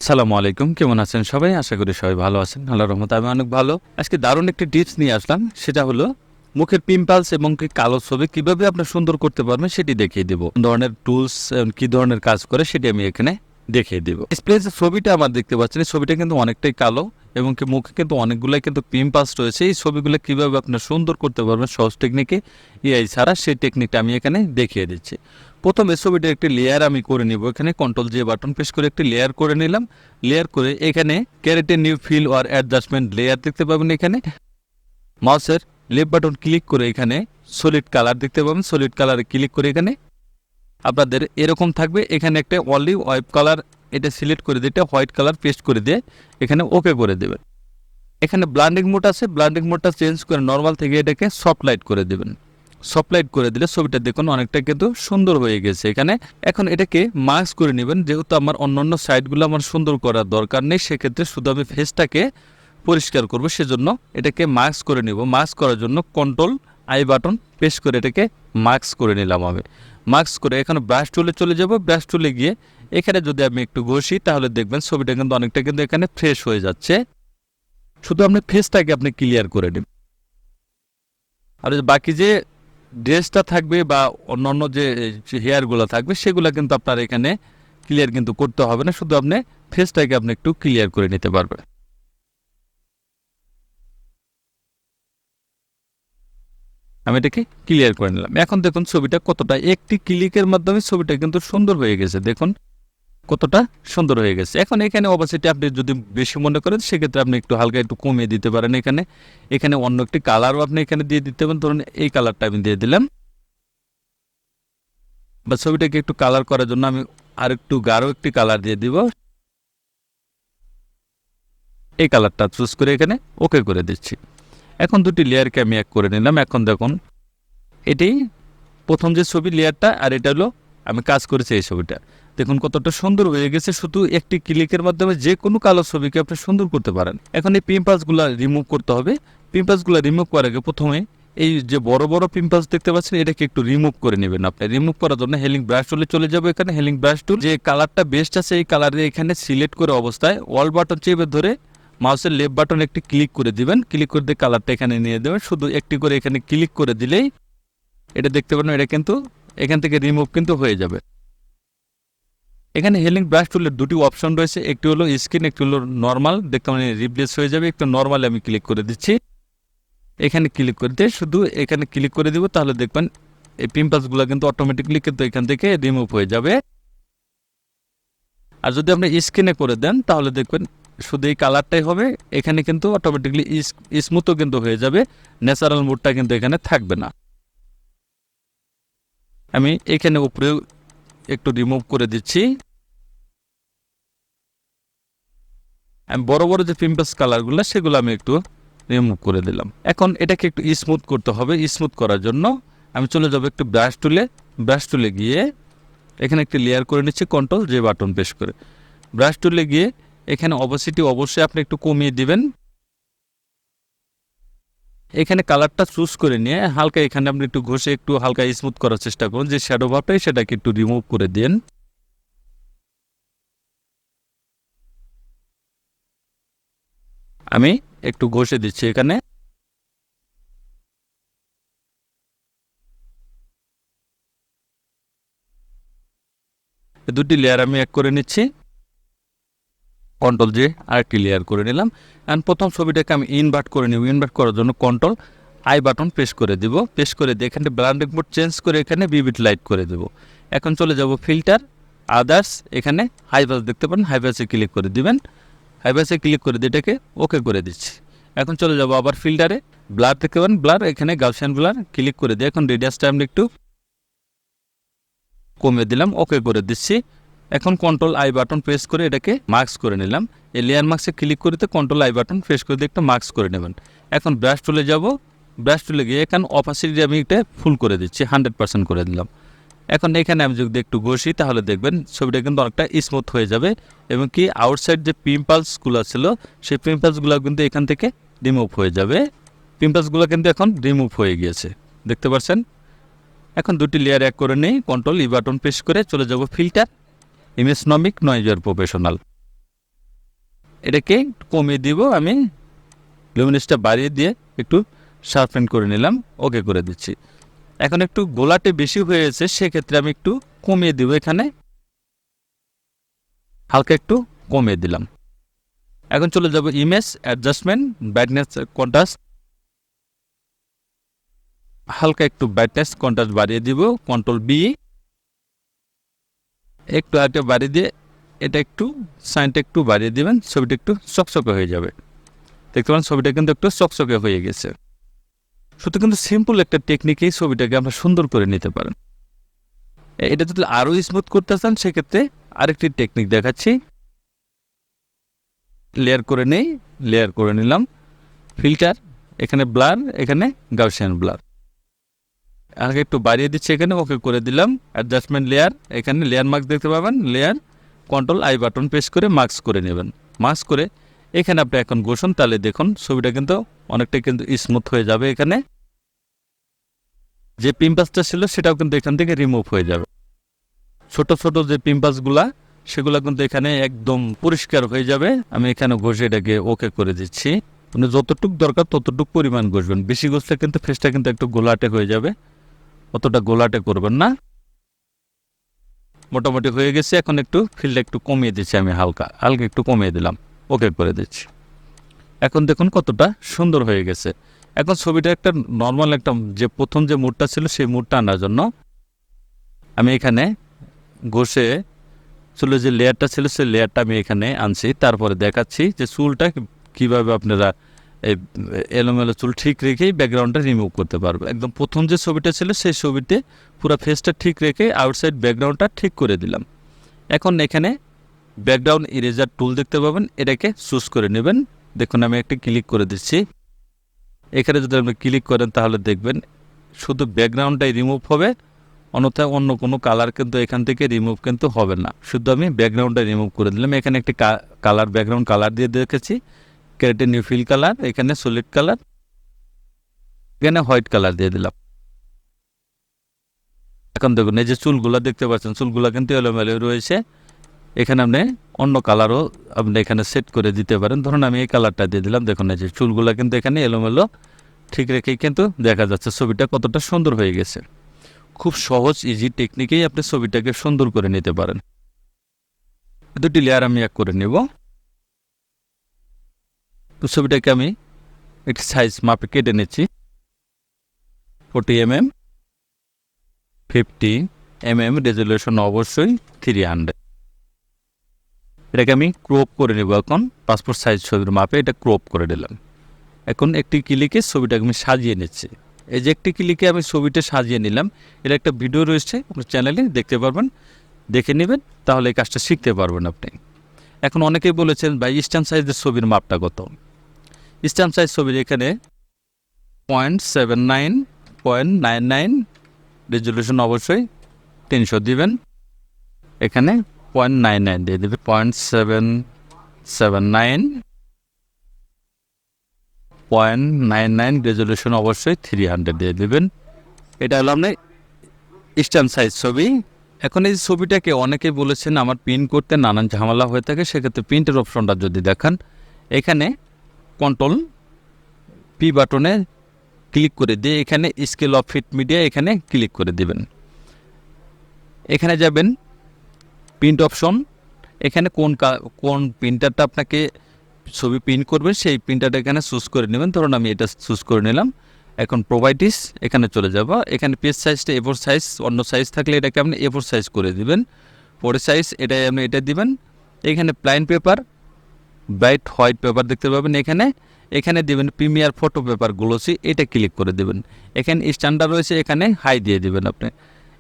আসসালামু আলাইকুম, কেমন আছেন সবাই? আশা করি সবাই ভালো আছেন। আল্লাহর রহমতে আমি অনেক ভালো। আজকে দারুণ একটি টিপস নিয়ে আসলাম। সেটা হলো মুখের পিম্পলস এবং কি কালো ছবি কিভাবে আপনি সুন্দর করতে পারবেন সেটি দেখিয়ে দেব। কোন ধরনের টুলস কি ধরনের কাজ করে সেটি আমি এখানে দেখিয়ে দেব। ডিসপ্লেতে যে ছবিটা আমার দেখতে পাচ্ছেন, এই ছবিটা কিন্তু অনেকটাই কালো এবং কি মুখে কিন্তু অনেকগুলাই কিন্তু পিম্পলস রয়েছে। এই ছবিগুলো কিভাবে আপনি সুন্দর করতে পারবেন সহজ টেকনিকে, এআই ছাড়া, সেই টেকনিকটা আমি এখানে দেখিয়ে দিচ্ছি। প্রথমে ছবিটার একটি লেয়ার আমি করে নিব। এখানে কন্ট্রোল জে বাটন প্রেস করে একটি লেয়ার করে নিলাম। লেয়ার করে এখানে create a new fill or adjustment layer দেখতে পাবেন। এখানে মাউসের লেফট বাটন ক্লিক করে এখানে সলিড কালার দেখতে পাবেন। সলিড কালারে ক্লিক করে এখানে আপনাদের এরকম থাকবে। এখানে একটা অলিভ ওয়াইট কালার এটা সিলেক্ট করে দিয়ে হোয়াইট কালার পেস্ট করে দিয়ে এখানে ওকে করে দেবেন। এখানে ব্লান্ডিং মোড আছে, ব্লান্ডিং মোডটা চেঞ্জ করে নর্মাল থেকে এটাকে সফট লাইট করে দেবেন। সফট লাইট করে দিলে ছবিটা দেখুন অনেকটা কিন্তু সুন্দর হয়ে গেছে। এখানে এখন এটাকে মাস্ক করে নেবেন। যেহেতু আমার অন্যান্য সাইডগুলো আমার সুন্দর করার দরকার নেই, সেক্ষেত্রে শুধু আমি ফেসটাকে পরিষ্কার করব, সেজন্য এটাকে মাস্ক করে নেব। মাস্ক করার জন্য কন্ট্রোল আই বাটন প্রেস করে এটাকে মাস্ক করে নিলাম। আমি মাস্ক করে এখন ব্রাশ টুলে চলে যাব। ব্রাশ টুলে গিয়ে এখানে যদি আমি একটু ঘষি তাহলে দেখবেন ছবিটা কিন্তু অনেকটা কিন্তু এখানে ফ্রেশ হয়ে যাচ্ছে। শুধু আপনি ফেসটাকে আপনি ক্লিয়ার করে নেবেন। আর বাকি যে ড্রেসটা থাকবে বা অন্যান্য যে হেয়ারগুলো থাকবে সেগুলো কিন্তু আপনার এখানে ক্লিয়ার কিন্তু করতে হবে না, শুধু আপনি ফেসটাকে আপনি একটু ক্লিয়ার করে নিতে পারবেন। আমি এটাকে ক্লিয়ার করে নিলাম। এখন দেখুন ছবিটা কতটা, একটি ক্লিকের মাধ্যমে ছবিটা কিন্তু সুন্দর হয়ে গেছে। দেখুন কতটা সুন্দর হয়ে গেছে। এখন এখানে অবশ্যই আপনি যদি বেশি মনে করেন সেক্ষেত্রে আপনি একটু হালকা একটু কমিয়ে দিতে পারেন। এখানে এখানে অন্য একটি কালারও আপনি এখানে দিয়ে দিতে পারেন। ধরুন এই কালারটা আমি দিয়ে দিলাম। বা ছবিটাকে একটু কালার করার জন্য আমি আর একটু গাঢ় একটি কালার দিয়ে দিব। এই কালারটা চুজ করে এখানে ওকে করে দিচ্ছি। এখন দুটি লেয়ারকে আমি এক করে নিলাম। এখন দেখুন এটি প্রথম যে ছবি লেয়ারটা, আর এটা হলো আমি কাজ করেছি এই ছবিটা। দেখুন কতটা সুন্দর হয়ে গেছে। শুধু একটি ক্লিকের মাধ্যমে যে কোনো কালো ছবিকে আপনি সুন্দর করতে পারেন। এখন এই পিম্পলসগুলো রিমুভ করতে হবে। পিম্পলসগুলো রিমুভ করার আগে প্রথমে এই যে বড় বড় পিম্পলস দেখতে পাচ্ছেন এটাকে একটু রিমুভ করে নেবেন। আপনি রিমুভ করার জন্য হেলিং ব্রাশ টুলে চলে যাবো। এখানে হেলিং ব্রাশ টুল যে কালারটা বেস্ট আছে এই কালারে এখানে সিলেক্ট করে অবস্থায় অল বাটন চেপে ধরে মাউসের লেফট বাটন একটি ক্লিক করে দিবেন। ক্লিক করে দিয়ে কালারটা এখানে নিয়ে দেবেন। শুধু একটি করে এখানে ক্লিক করে দিলেই এটা দেখতে পারেন এটা কিন্তু এখান থেকে রিমুভ কিন্তু হয়ে যাবে। এখানে হেলিং ব্রাশ টুলের দুটি অপশন রয়েছে, একটি হলো স্ক্রিন, একটি হলো নর্মাল। দেখতে মানে রিপ্লেস হয়ে যাবে। একটু নর্মালে আমি ক্লিক করে দিচ্ছি। এখানে ক্লিক করে দিয়ে শুধু এখানে ক্লিক করে দিব, তাহলে দেখবেন এই পিম্পলসগুলো কিন্তু অটোমেটিকলি কিন্তু এখান থেকে রিমুভ হয়ে যাবে। আর যদি আপনি স্ক্রিনে করে দেন তাহলে দেখবেন শুধু এই কালারটাই হবে। এখানে কিন্তু অটোমেটিকলি স্মুথও কিন্তু হয়ে যাবে। ন্যাচারাল মুডটা কিন্তু এখানে থাকবে না। আমি এখানে উপরে একটু রিমুভ করে দিচ্ছি। আমি বড় বড় যে পিম্পলস কালারগুলো সেগুলো আমি একটু রিমুভ করে দিলাম। এখন এটাকে একটু স্মুথ করতে হবে। স্মুথ করার জন্য আমি চলে যাব একটু ব্রাশ টুলে। ব্রাশ টুলে গিয়ে এখানে একটি লেয়ার করে নিচ্ছি কন্ট্রোল যে বাটন প্রেস করে। ব্রাশ টুলে গিয়ে এখানে অবসিটি অবশ্যই আপনি একটু কমিয়ে দিবেন। এখানে কালারটা চুজ করে নিয়ে হালকা এখানে আপনি একটু ঘষে একটু হালকা স্মুথ করার চেষ্টা করুন। যে শ্যাডো ভাবটাই সেটাকে একটু রিমুভ করে দিন। আমি একটু ঘষে দিচ্ছি এখানে। দুটি লেয়ার আমি এক করে নিচ্ছি। কন্ট্রোল যে আরেকটি লেয়ার করে নিলাম। অ্যান্ড প্রথম ছবিটাকে আমি ইনভার্ট করে নিব। ইনভার্ট করার জন্য কন্ট্রোল আই বাটন প্রেস করে দিব। প্রেস করে দিয়ে এখানে ব্লান্ডিং মোড চেঞ্জ করে এখানে ভিভিড লাইট করে দেব। এখন চলে যাব ফিল্টার, আদার্স। এখানে হাইভাস দেখতে পারেন, হাইভাসে ক্লিক করে দিবেন। হাইভাসে ক্লিক করে দিয়ে এটাকে ওকে করে দিচ্ছি। এখন চলে যাব আবার ফিল্টারে, ব্লার দেখতে পারেন, ব্লার। এখানে গাউসিয়ান ব্লার ক্লিক করে দিয়ে এখন রেডিয়াসটা আমি একটু কমিয়ে দিলাম, ওকে করে দিচ্ছি। এখন কন্ট্রোল আই বাটন প্রেস করে এটাকে মার্কস করে নিলাম। এই লেয়ার মার্কসে ক্লিক করতে কন্ট্রোল আই বাটন প্রেস করে দিয়ে একটা মার্কস করে নেবেন। এখন ব্রাশ টুলে যাব। ব্রাশ টুলে গিয়ে এখানে অপাসিটি আমি এটা ফুল করে দিচ্ছি, 100% করে দিলাম। এখন এখানে আমি যদি একটু ঘষি তাহলে দেখবেন ছবিটা কিন্তু অনেকটা স্মুথ হয়ে যাবে এবং কি আউটসাইড যে পিম্পলসগুলো ছিল সেই পিম্পলসগুলো কিন্তু এখান থেকে রিমুভ হয়ে যাবে। পিম্পলসগুলো কিন্তু এখন রিমুভ হয়ে গিয়েছে, দেখতে পাচ্ছেন। এখন দুটি লেয়ার এক করে নেই, কন্ট্রোল ই বাটন প্রেস করে চলে যাব ফিল্টার, ইমেজ নমিক, নয়েজ আর প্রফেশনাল। এটাকে একটু কমিয়ে দিব, আমি লুমিনেসটা বাড়িয়ে দিয়ে একটু শার্পেন করে নিলাম, ওকে করে দিচ্ছি। এখন একটু গোলাটে বেশি হয়েছে, সেক্ষেত্রে আমি একটু কমিয়ে দিব, এখানে হালকা একটু কমিয়ে দিলাম। এখন চলে যাব ইমেজ অ্যাডজাস্টমেন্ট, ব্রাইটনেস কন্ট্রাস্ট, হালকা একটু ব্রাইটনেস কন্ট্রাস্ট বাড়িয়ে দিব, কন্ট্রোল বি, একটু আরেকটা বাড়িয়ে দিয়ে এটা একটু সাইনটা একটু বাড়িয়ে দিবেন, ছবিটা একটু চকচকে হয়ে যাবে। দেখতে পারেন ছবিটা কিন্তু একটু চকচকে হয়ে গেছে। শুধু কিন্তু সিম্পল একটা টেকনিকেই ছবিটাকে আমরা সুন্দর করে নিতে পারেন। এটা যদি আরও স্মুথ করতে চান সেক্ষেত্রে আরেকটি টেকনিক দেখাচ্ছি। লেয়ার করে নেই, লেয়ার করে নিলাম, ফিল্টার, এখানে ব্লার, এখানে গাউসিয়ান ব্লার, আগে একটু বাড়িয়ে দিচ্ছি, এখানে ওকে করে দিলাম। অ্যাডজাস্টমেন্ট লেয়ার, এখানে লেয়ার মার্কস দেখতে পাবেন, layer control I button press করে মার্কস করে নেবেন। মার্কস করে এখানে আপনি এখন বসুন, তাহলে দেখুন ছবিটা কিন্তু অনেকটা কিন্তু স্মুথ হয়ে যাবে। এখানে যে পিম্পাসটা ছিল সেটাও কিন্তু এখান থেকে রিমুভ হয়ে যাবে। ছোট ছোট যে পিম্পাসগুলা সেগুলো কিন্তু এখানে একদম পরিষ্কার হয়ে যাবে। আমি এখানে ঘষে এটাকে ওকে করে দিচ্ছি। আপনি যতটুক দরকার ততটুক পরিমাণ ঘষবেন, বেশি ঘষলে কিন্তু ফেসটা কিন্তু একটু গোলাটে হয়ে যাবে, অতটা গোলাটে করবেন না। মোটামুটি হয়ে গেছে। এখন একটু ফিল্ডটা একটু কমিয়ে দিচ্ছি, আমি হালকা হালকা একটু কমিয়ে দিলাম, ওকে করে দিচ্ছি। এখন দেখুন কতটা সুন্দর হয়ে গেছে। এখন ছবিটা একটা নর্মাল একটা যে প্রথম যে মুডটা ছিল সেই মুডটা আনার জন্য আমি এখানে ঘষে চুলের যে লেয়ারটা ছিল সেই লেয়ারটা আমি এখানে আনছি। তারপরে দেখাচ্ছি যে চুলটা কীভাবে আপনারা এই এলোমেলো চুল ঠিক রেখেই ব্যাকগ্রাউন্ডটা রিমুভ করতে পারবে। একদম প্রথম যে ছবিটা ছিল সেই ছবিতে পুরো ফেসটা ঠিক রেখে আউটসাইড ব্যাকগ্রাউন্ডটা ঠিক করে দিলাম। এখন এখানে ব্যাকগ্রাউন্ড ইরেজার টুল দেখতে পাবেন, এটাকে চুজ করে নেবেন। দেখুন আমি একটা ক্লিক করে দিচ্ছি। এখানে যদি আপনি ক্লিক করেন তাহলে দেখবেন শুধু ব্যাকগ্রাউন্ডটাই রিমুভ হবে, অন্যথায় অন্য কোনো কালার কিন্তু এখান থেকে রিমুভ কিন্তু হবে না। শুধু আমি ব্যাকগ্রাউন্ডটা রিমুভ করে দিলাম। এখানে একটি কালার ব্যাকগ্রাউন্ড কালার দিয়ে দেখেছি, ক্যারেটে নিউ ফিল কালার, এখানে সলিড কালার, এখানে হোয়াইট কালার দিয়ে দিলাম। এখন দেখুন এই যে চুলগুলা দেখতে পাচ্ছেন, চুলগুলা কিন্তু এলোমেলো রয়েছে। এখানে আপনি অন্য কালারও আপনি এখানে সেট করে দিতে পারেন। ধরুন আমি এই কালারটা দিয়ে দিলাম। দেখুন এই যে চুলগুলা কিন্তু এখানে এলোমেলো ঠিক রেখেই কিন্তু দেখা যাচ্ছে ছবিটা কতটা সুন্দর হয়ে গেছে। খুব সহজ ইজি টেকনিকেই আপনি ছবিটাকে সুন্দর করে নিতে পারেন। দুটি লেয়ার আমি এক করে নেব। তো ছবিটাকে আমি একটি সাইজ মাপে কেটে নিচ্ছি, 40 mm, 50 mm, রেজুলেশন অবশ্যই 300। এটাকে আমি ক্রপ করে নেব। এখন পাসপোর্ট সাইজ ছবির মাপে এটা ক্রপ করে দিলাম। এখন একটি ক্লিকে ছবিটাকে আমি সাজিয়ে নিচ্ছি। এই যে একটি ক্লিকে আমি ছবিটা সাজিয়ে নিলাম। এর একটা ভিডিও রয়েছে আপনার চ্যানেলে, দেখতে পারবেন, দেখে নেবেন, তাহলে এই কাজটা শিখতে পারবেন আপনি। এখন অনেকেই বলেছেন ভাই স্ট্যাম্প সাইজের ছবির মাপটা কত? স্ট্যাম্প সাইজ ছবির এখানে 0.79, 0.99, রেজুলেশন অবশ্যই 300 দিবেন। এখানে 0.99 দিয়ে দেবে, 0.779, 0.99, রেজুলেশন অবশ্যই 300 দিয়ে দেবেন। এটা হলো আপনার স্ট্যাম্প সাইজ ছবি। এখন এই ছবিটাকে অনেকে বলেছেন আমার প্রিন্ট করতে নানান ঝামেলা হয়ে থাকে, সেক্ষেত্রে প্রিন্টের অপশনটা যদি দেখান, এখানে কন্ট্রোল পি বাটনে ক্লিক করে দিয়ে এখানে স্কেল অফ ফিট মিডিয়া এখানে ক্লিক করে দিবেন। এখানে যাবেন প্রিন্ট অপশন, এখানে কোন প্রিন্টারটা আপনাকে ছবি প্রিন্ট করবেন সেই প্রিন্টারটা এখানে চুজ করে নেবেন। ধরুন আমি এটা চুজ করে নিলাম। এখন প্রোভাইডিস এখানে চলে যাব। এখানে পেজ সাইজটা A4 সাইজ, অন্য সাইজ থাকলে এটাকে আপনি A4 সাইজ করে দিবেন। পরে সাইজ এটাই আপনি এটা দিবেন। এখানে প্লাইন পেপার, ব্রাইট হোয়াইট পেপার দেখতে পাবেন, এখানে দিবেন প্রিমিয়ার ফটো পেপার গ্লোসি, এটা ক্লিক করে দেবেন। এখানে স্ট্যান্ডার্ড রয়েছে, এখানে হাই দিয়ে দিবেন আপনি।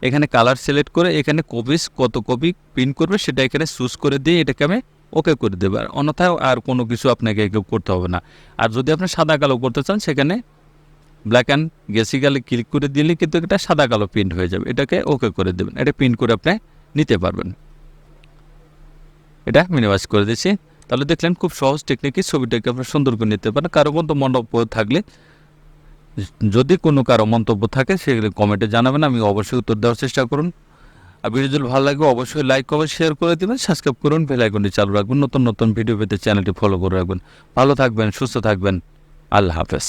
এখানে কালার সিলেক্ট করে এখানে কপিস কত কপি প্রিন্ট করবে সেটা এখানে চুজ করে দিয়ে এটাকে আমি ওকে করে দেবেন। অন্যথায় আর কোনো কিছু আপনাকে করতে হবে না। আর যদি আপনি সাদা কালো করতে চান সেখানে ব্ল্যাক অ্যান্ড গেসিক্যালে ক্লিক করে দিলে কিন্তু এটা সাদা কালো প্রিন্ট হয়ে যাবে। এটাকে ওকে করে দেবেন, এটা প্রিন্ট করে আপনি নিতে পারবেন। এটা মিনিমাইজ করে দিচ্ছি। তাহলে দেখলেন খুব সহজ টেকনিকে ছবিটাকে আপনার সুন্দর করে নিতে পারেন। কারো মন্তব্য থাকলে, যদি কোনো কারো মন্তব্য থাকে সেগুলো কমেন্টে জানাবেন, আমি অবশ্যই উত্তর দেওয়ার চেষ্টা করুন। আর ভিডিও যদি ভালো লাগে অবশ্যই লাইক কমেন্ট শেয়ার করে দেবেন, সাবস্ক্রাইব করুন, বেল আইকনটি চালু রাখবেন, নতুন নতুন ভিডিও পেতে চ্যানেলটি ফলো করে রাখবেন। ভালো থাকবেন, সুস্থ থাকবেন, আল্লাহ হাফেজ।